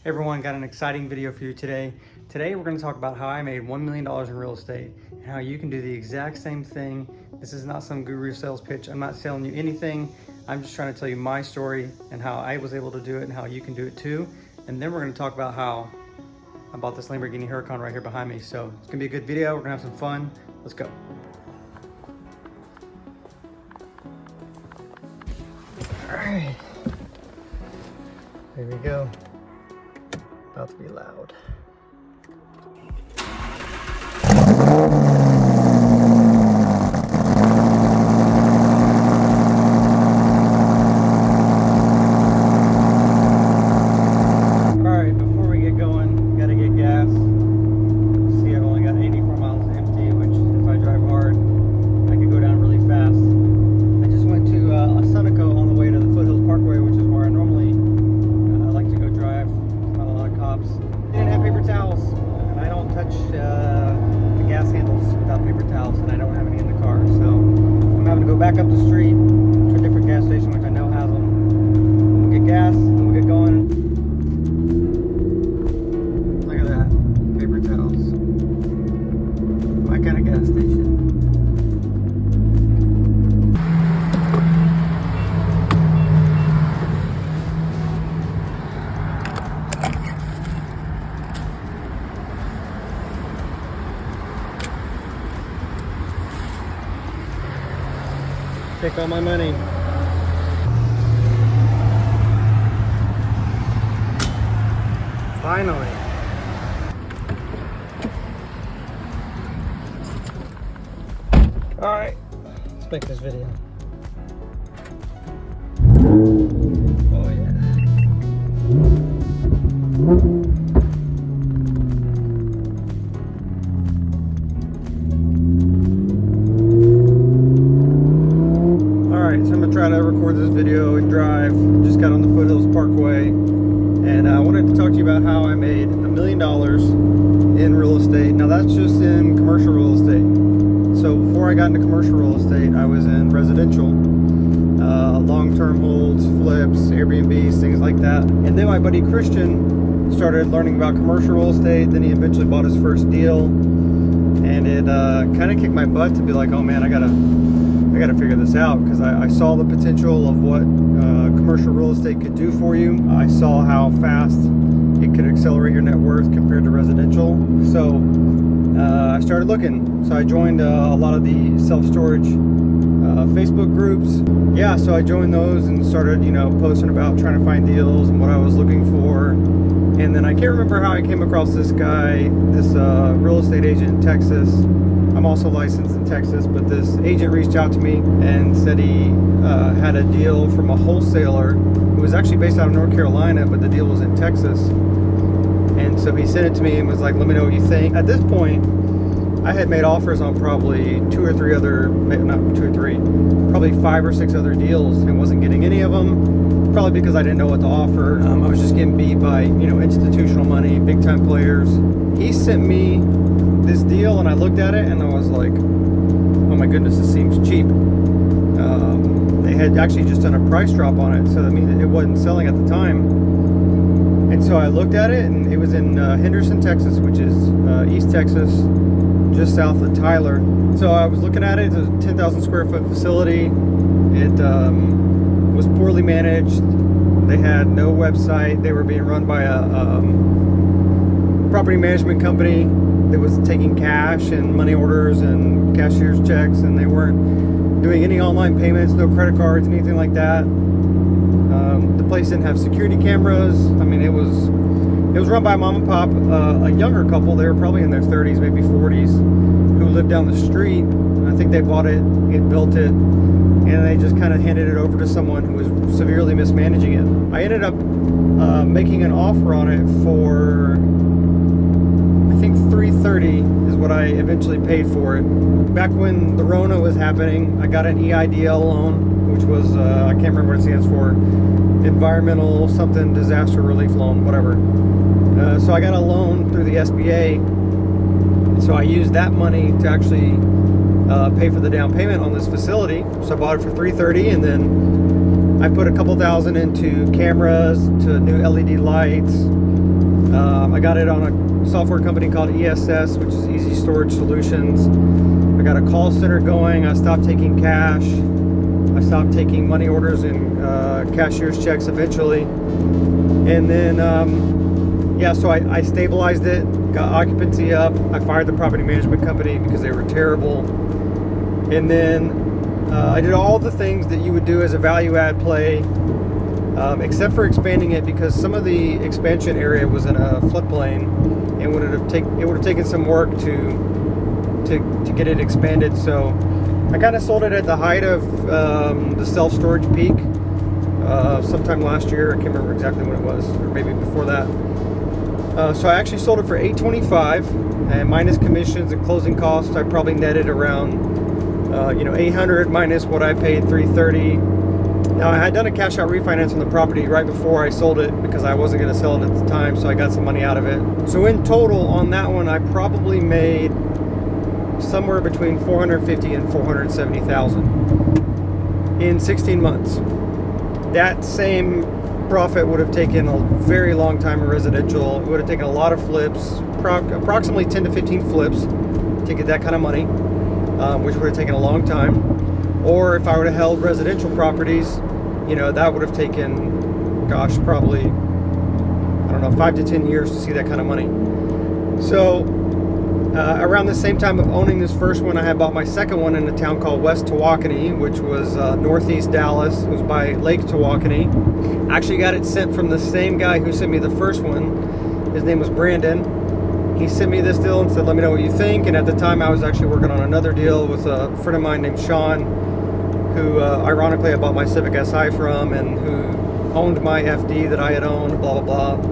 Hey everyone, got an exciting video for you today. Today we're going to talk about how I made $1 million in real estate and how you can do the exact same thing. This is not some guru sales pitch. I'm not selling you anything. I'm just trying to tell you my story and how I was able to do it and how you can do it too. And then we're going to talk about how I bought this Lamborghini Huracan right here behind me. So it's going to be a good video. We're going to have some fun. Let's go. All right. Here we go. About to be loud. Alright, before we get going, gotta get gas. See, I've only got 84 miles empty, which if I drive hard, I could go down really fast. I just went to Sunoco on the way to the Foothills Parkway, which is where I normally like to go drive. There's not a lot of cops. They didn't have paper towels, and I don't touch the gas handles without paper towels, and I don't have any in the car. So I'm having to go back up the street to a different gas station, which I know has them. We'll get gas, and we'll get going. Look at that, paper towels. My kind of gas station. Take all my money. Finally. All right, let's make this video. Oh yeah. Alright, so I'm going to try to record this video and drive. Just got on the Foothills Parkway, and I wanted to talk to you about how I made $1 million in real estate. Now that's just in commercial real estate. So before I got into commercial real estate, I was in residential, long-term holds, flips, Airbnbs, things like that. And then my buddy Christian started learning about commercial real estate. Then he eventually bought his first deal, and it kind of kicked my butt to be like, oh man, I gotta figure this out, because I saw the potential of what commercial real estate could do for you. I saw how fast it could accelerate your net worth compared to residential. So I started looking. So I joined a lot of the self-storage Facebook groups. Yeah, so I joined those and started, posting about trying to find deals and what I was looking for. And then I can't remember how I came across this guy, this real estate agent in Texas. I'm also licensed in Texas, but this agent reached out to me and said he had a deal from a wholesaler who was actually based out of North Carolina, but the deal was in Texas. And so he sent it to me and was like, let me know what you think. At this point, I had made offers on probably probably 5 or 6 other deals and wasn't getting any of them, probably because I didn't know what to offer. I was just getting beat by, institutional money, big time players. He sent me this deal and I looked at it and I was like, oh my goodness, this seems cheap. They had actually just done a price drop on it, so that means it wasn't selling at the time. And so I looked at it, and it was in Henderson, Texas, which is East Texas, just south of Tyler. So I was looking at it. It's a 10,000 square foot facility. It was poorly managed. They had no website. They were being run by a property management company that was taking cash and money orders and cashier's checks, and they weren't doing any online payments, no credit cards, anything like that. The place didn't have security cameras. I mean, it was run by mom and pop, a younger couple. They were probably in their 30s, maybe 40s, who lived down the street. I think they bought it, built it, and they just kind of handed it over to someone who was severely mismanaging it. I ended up making an offer on it for, I think, $330 is what I eventually paid for it. Back when the Rona was happening, I got an EIDL loan, which was, I can't remember what it stands for, environmental something, disaster relief loan, whatever. So I got a loan through the SBA. So I used that money to actually pay for the down payment on this facility. So I bought it for $330, and then I put a couple thousand into cameras, to new LED lights, I got it on a software company called ESS, which is Easy Storage Solutions. I got a call center going. I stopped taking cash. I stopped taking money orders and cashier's checks eventually. And then, yeah, so I stabilized it, got occupancy up. I fired the property management company because they were terrible. And then I did all the things that you would do as a value add play, except for expanding it, because some of the expansion area was in a floodplain, and it would have taken some work to get it expanded. So I kind of sold it at the height of the self-storage peak sometime last year. I can't remember exactly when it was, or maybe before that. So I actually sold it for $825, and minus commissions and closing costs, I probably netted around $800 minus what I paid, $330. Now, I had done a cash out refinance on the property right before I sold it because I wasn't going to sell it at the time, so I got some money out of it. So in total on that one, I probably made somewhere between $450,000 and $470,000 in 16 months. That same profit would have taken a very long time in residential. It would have taken a lot of flips, approximately 10 to 15 flips to get that kind of money, which would have taken a long time. Or if I would have held residential properties, that would have taken, probably, 5 to 10 years to see that kind of money. So around the same time of owning this first one, I had bought my second one in a town called West Tawakoni, which was northeast Dallas. It was by Lake Tawakoni. I actually got it sent from the same guy who sent me the first one. His name was Brandon. He sent me this deal and said, let me know what you think. And at the time, I was actually working on another deal with a friend of mine named Sean, who ironically I bought my Civic Si from, and who owned my FD that I had owned, blah, blah, blah.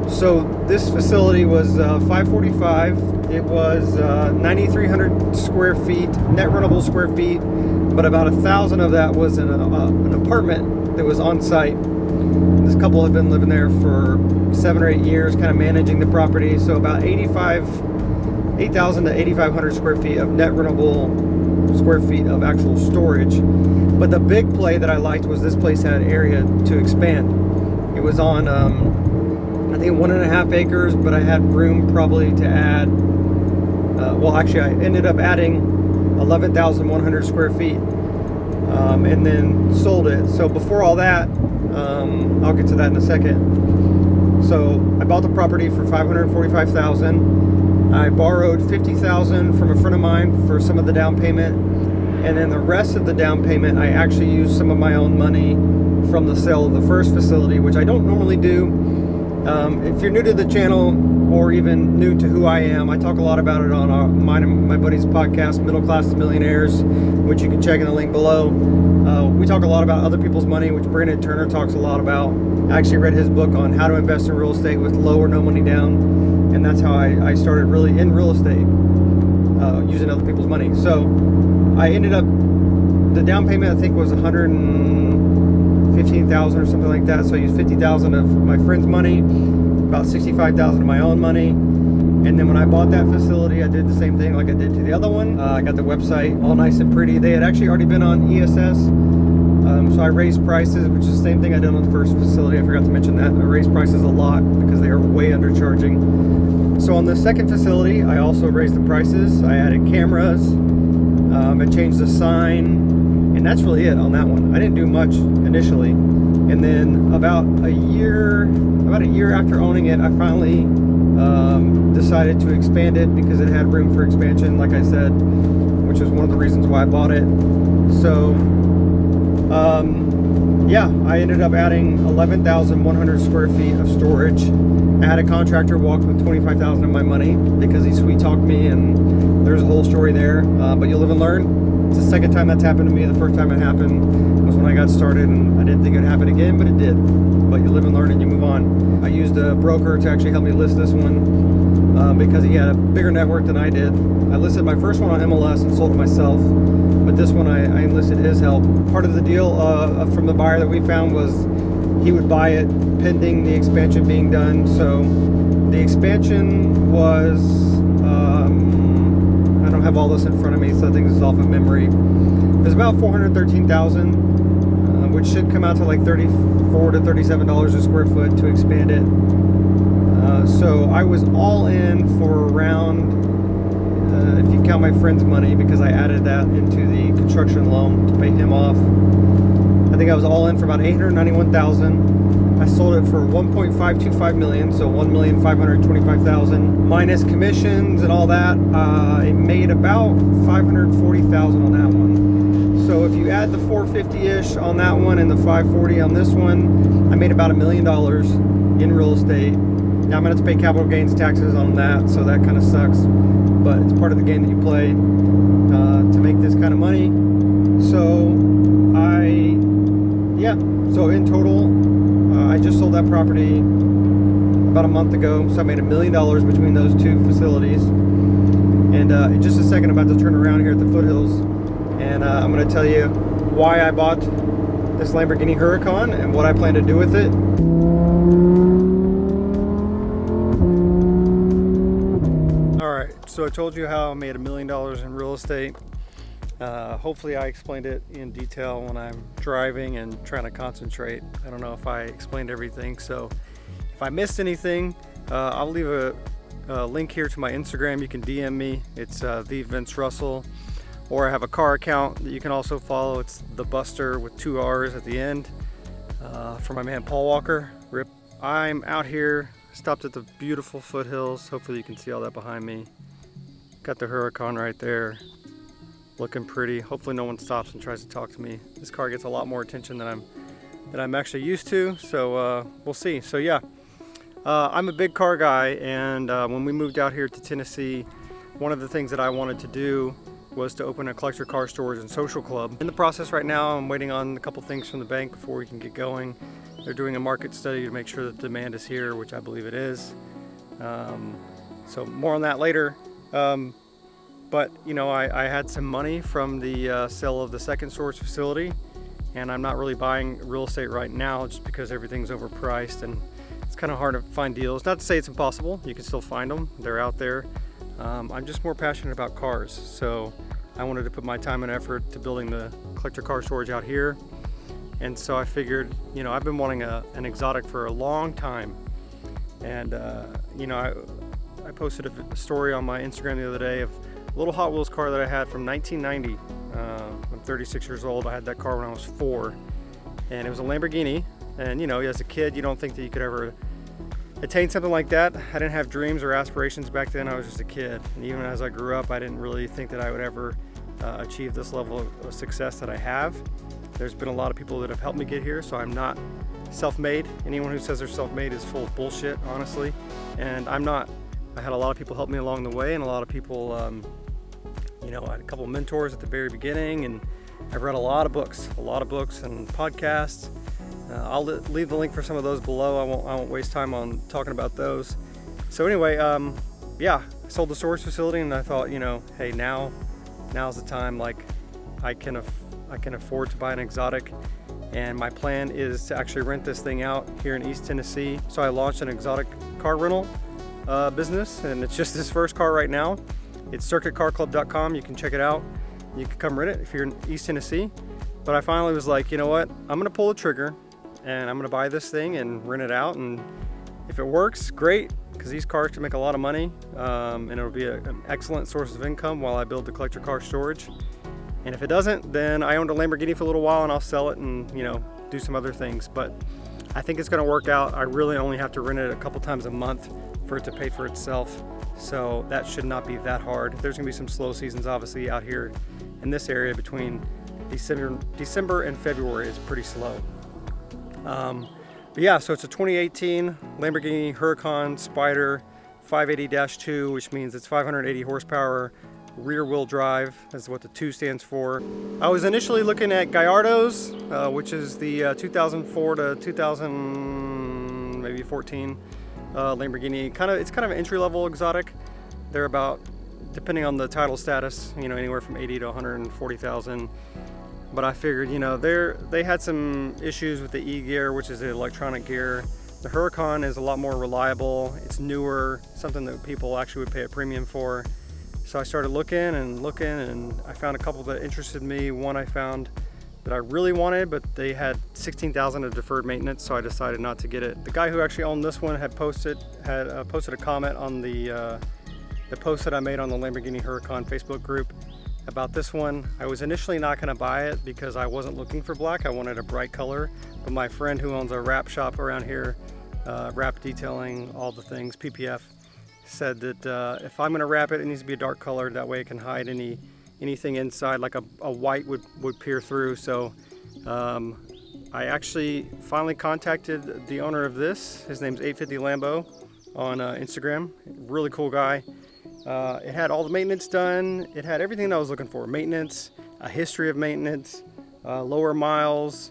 So this facility was 545. It was 9,300 square feet, net rentable square feet, but about 1,000 of that was in an apartment that was on site. This couple had been living there for 7 or 8 years, kind of managing the property. So about 8,000 to 8,500 square feet of net rentable square feet of actual storage. But the big play that I liked was this place had area to expand. It was on, I think 1.5 acres, but I had room probably to add, I ended up adding 11,100 square feet, and then sold it. So before all that, I'll get to that in a second. So I bought the property for $545,000. I borrowed $50,000 from a friend of mine for some of the down payment, and then the rest of the down payment I actually used some of my own money from the sale of the first facility, which I don't normally do. If you're new to the channel, or even new to who I am, I talk a lot about it on mine and my buddy's podcast, Middle Class to Millionaires, which you can check in the link below. We talk a lot about other people's money, which Brandon Turner talks a lot about. I actually read his book on how to invest in real estate with low or no money down, and that's how I started really in real estate, using other people's money. So I ended up, the down payment I think was $115,000 or something like that. So I used $50,000 of my friend's money, about $65,000 of my own money. And then when I bought that facility, I did the same thing like I did to the other one. I got the website all nice and pretty. They had actually already been on ESS. So I raised prices, which is the same thing I did on the first facility. I forgot to mention that. I raised prices a lot because they are way undercharging. So on the second facility, I also raised the prices. I added cameras. I changed the sign. And that's really it on that one. I didn't do much initially. And then about a year after owning it, I finally decided to expand it because it had room for expansion, like I said, which was one of the reasons why I bought it. So, I ended up adding 11,100 square feet of storage. I had a contractor walk with $25,000 of my money because he sweet talked me, and there's a whole story there. But you'll live and learn. It's the second time that's happened to me. The first time it happened was when I got started, and I didn't think it would happen again, but it did. But you live and learn and you move on. I used a broker to actually help me list this one because he had a bigger network than I did. I listed my first one on MLS and sold it myself, but this one I enlisted his help. Part of the deal from the buyer that we found was he would buy it pending the expansion being done. So the expansion was, I don't have all this in front of me, so I think this is off of memory. It was about $413,000, which should come out to like $34 to $37 a square foot to expand it. So I was all in for around, if you count my friend's money, because I added that into the construction loan to pay him off, I think I was all in for about $891,000. I sold it for $1.525 million, so $1,525,000 minus commissions and all that. It made about $540,000 on that one. So if you add the 450-ish on that one and the 540 on this one, I made about $1 million in real estate. Now I'm gonna have to pay capital gains taxes on that, so that kind of sucks. But it's part of the game that you play to make this kind of money. So so in total, I just sold that property about a month ago. So I made $1 million between those two facilities. And in just a second, I'm about to turn around here at the foothills, and I'm gonna tell you why I bought this Lamborghini Huracan and what I plan to do with it. So I told you how I made $1 million in real estate. Hopefully I explained it in detail when I'm driving and trying to concentrate. I don't know if I explained everything, so if I missed anything, I'll leave a link here to my Instagram. You can DM me. It's the Vince Russell, or I have a car account that you can also follow. It's the Buster with 2 R's at the end, for my man Paul Walker. Rip. I'm out here, stopped at the beautiful foothills. Hopefully you can see all that behind me. Got the Huracan right there, looking pretty. Hopefully no one stops and tries to talk to me. This car gets a lot more attention than I'm actually used to, so we'll see. So yeah, I'm a big car guy, and when we moved out here to Tennessee, one of the things that I wanted to do was to open a collector car storage and social club. In the process right now, I'm waiting on a couple things from the bank before we can get going. They're doing a market study to make sure that demand is here, which I believe it is. So more on that later. But you know, I had some money from the sale of the second storage facility, and I'm not really buying real estate right now just because everything's overpriced and it's kind of hard to find deals. Not to say it's impossible, you can still find them, they're out there. I'm just more passionate about cars, so I wanted to put my time and effort to building the collector car storage out here. And so I figured, you know, I've been wanting an exotic for a long time, and you know, I posted a story on my Instagram the other day of a little Hot Wheels car that I had from 1990. I'm 36 years old. I had that car when I was 4, and it was a Lamborghini. And you know, as a kid, you don't think that you could ever attain something like that. I didn't have dreams or aspirations back then. I was just a kid. And even as I grew up, I didn't really think that I would ever achieve this level of success that I have. There's been a lot of people that have helped me get here, so I'm not self-made. Anyone who says they're self-made is full of bullshit, honestly. And I'm not. I had a lot of people help me along the way, and a lot of people, you know, I had a couple of mentors at the very beginning, and I've read a lot of books and podcasts. I'll leave the link for some of those below. I won't waste time on talking about those. So anyway, yeah, I sold the storage facility, and I thought, you know, hey, now's the time. Like, I can afford to buy an exotic, and my plan is to actually rent this thing out here in East Tennessee. So I launched an exotic car rental business, and it's just this first car right now. It's circuitcarclub.com. You can check it out. You can come rent it if you're in East Tennessee. But I finally was like, you know what? I'm gonna pull the trigger, and I'm gonna buy this thing and rent it out. And if it works, great, because these cars can make a lot of money, and it'll be an excellent source of income while I build the collector car storage. And if it doesn't, then I owned a Lamborghini for a little while, and I'll sell it and, you know, do some other things. But I think it's gonna work out. I really only have to rent it a couple times a month for it to pay for itself. So that should not be that hard. There's gonna be some slow seasons obviously out here in this area. Between December and February is pretty slow. But yeah, so it's a 2018 Lamborghini Huracan Spyder 580-2, which means it's 580 horsepower, rear wheel drive. That's what the 2 stands for. I was initially looking at Gallardo's, which is the 2004 to 2014 Lamborghini. It's kind of an entry-level exotic. They're about, depending on the title status, you know, anywhere from 80 to 140,000. But I figured, you know, they had some issues with the e-gear, which is the electronic gear. The Huracan is a lot more reliable. It's newer, something that people actually would pay a premium for. So I started looking, and I found a couple that interested me. One I found that I really wanted, but they had $16,000 of deferred maintenance, so I decided not to get it. The guy who actually owned this one had posted a comment on the post that I made on the Lamborghini Huracan Facebook group about this one. I was initially not going to buy it because I wasn't looking for black. I wanted a bright color, but my friend who owns a wrap shop around here, wrap detailing, all the things, PPF, said that if I'm going to wrap it, it needs to be a dark color. That way it can hide anything inside, like a white would peer through. So I actually finally contacted the owner of this. His name's 850 Lambo on Instagram. Really cool guy. It had all the maintenance done. It had everything that I was looking for. Maintenance, a history of maintenance, lower miles,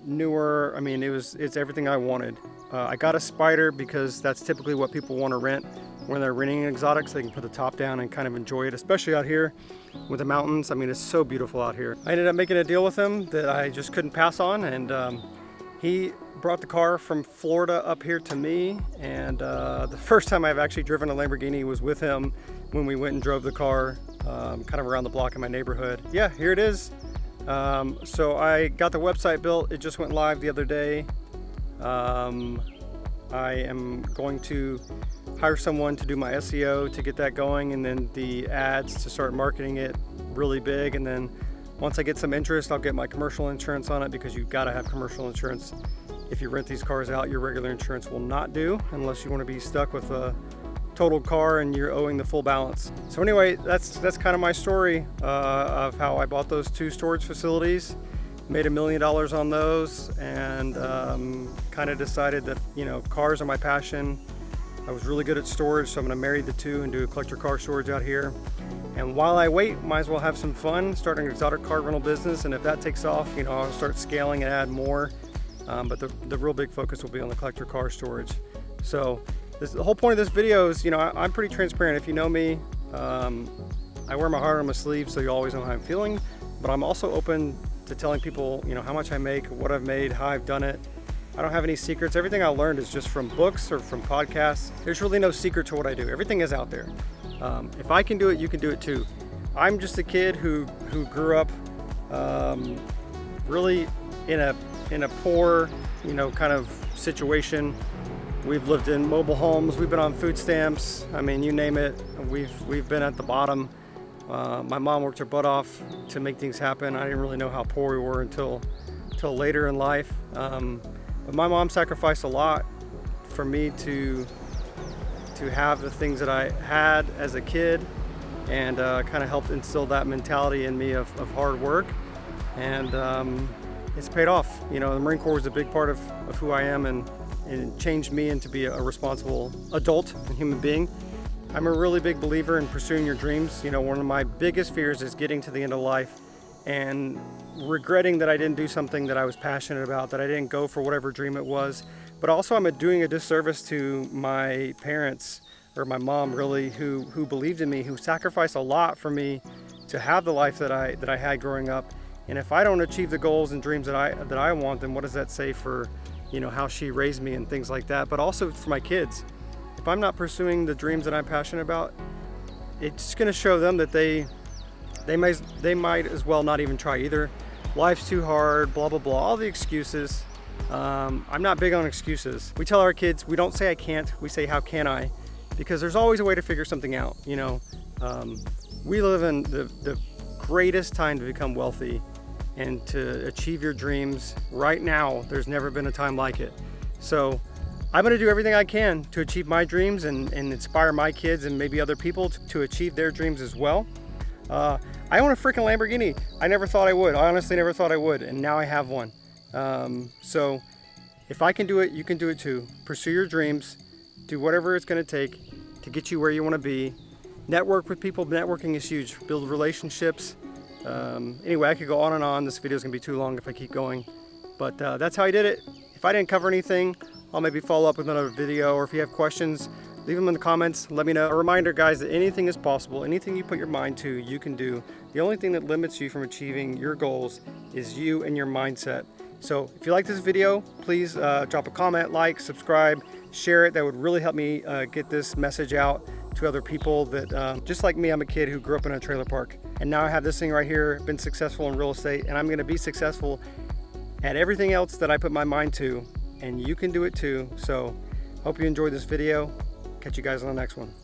newer. I mean, it's everything I wanted. I got a Spyder because that's typically what people want to rent when they're renting exotics. They can put the top down and kind of enjoy it, especially out here with the mountains. I mean, it's so beautiful out here. I ended up making a deal with him that I just couldn't pass on, and he brought the car from Florida up here to me, and the first time I've actually driven a Lamborghini was with him when we went and drove the car kind of around the block in my neighborhood. Yeah, here it is. So I got the website built. It just went live the other day. I am going to hire someone to do my SEO to get that going, and then the ads to start marketing it really big. And then once I get some interest, I'll get my commercial insurance on it, because you've got to have commercial insurance. If you rent these cars out, your regular insurance will not do, unless you want to be stuck with a totaled car and you're owing the full balance. So anyway, that's kind of my story of how I bought those 2 storage facilities, made $1 million on those, and kind of decided that, you know, cars are my passion. I was really good at storage, so I'm going to marry the 2 and do a collector car storage out here. And while I wait, might as well have some fun, starting an exotic car rental business. And if that takes off, you know, I'll start scaling and add more. But the real big focus will be on the collector car storage. So the whole point of this video is, you know, I'm pretty transparent. If you know me, I wear my heart on my sleeve, so you always know how I'm feeling. But I'm also open to telling people, you know, how much I make, what I've made, how I've done it. I don't have any secrets. Everything I learned is just from books or from podcasts. There's really no secret to what I do. Everything is out there. If I can do it, you can do it too. I'm just a kid who grew up really in a poor, you know, kind of situation. We've lived in mobile homes. We've been on food stamps. I mean, you name it. We've been at the bottom. My mom worked her butt off to make things happen. I didn't really know how poor we were until later in life. But my mom sacrificed a lot for me to have the things that I had as a kid, and kind of helped instill that mentality in me of hard work. And it's paid off. You know, the Marine Corps was a big part of who I am, and changed me into be a responsible adult and human being. I'm a really big believer in pursuing your dreams. You know, one of my biggest fears is getting to the end of life and regretting that I didn't do something that I was passionate about, that I didn't go for whatever dream it was. But also I'm doing a disservice to my parents, or my mom really, who believed in me, who sacrificed a lot for me to have the life that I had growing up. And if I don't achieve the goals and dreams that I want, then what does that say for, you know, how she raised me and things like that? But also for my kids. If I'm not pursuing the dreams that I'm passionate about, it's going to show them that they might as well not even try either. Life's too hard, blah, blah, blah, all the excuses. I'm not big on excuses. We tell our kids, we don't say I can't, we say how can I? Because there's always a way to figure something out, you know. We live in the greatest time to become wealthy and to achieve your dreams. Right now, there's never been a time like it. So I'm gonna do everything I can to achieve my dreams and inspire my kids and maybe other people to achieve their dreams as well. I own a freaking Lamborghini. I never thought I would. I honestly never thought I would, and now I have one. So if I can do it, you can do it too. Pursue your dreams, do whatever it's gonna take to get you where you wanna be. Network with people. Networking is huge. Build relationships. Anyway, I could go on and on. This video is gonna be too long if I keep going, but that's how I did it. If I didn't cover anything, I'll maybe follow up with another video, or if you have questions, leave them in the comments, let me know. A reminder, guys, that anything is possible. Anything you put your mind to, you can do. The only thing that limits you from achieving your goals is you and your mindset. So if you like this video, please drop a comment, like, subscribe, share it. That would really help me get this message out to other people that just like me, I'm a kid who grew up in a trailer park, and now I have this thing right here, been successful in real estate, and I'm going to be successful at everything else that I put my mind to, and you can do it too. So hope you enjoyed this video. Catch you guys on the next one.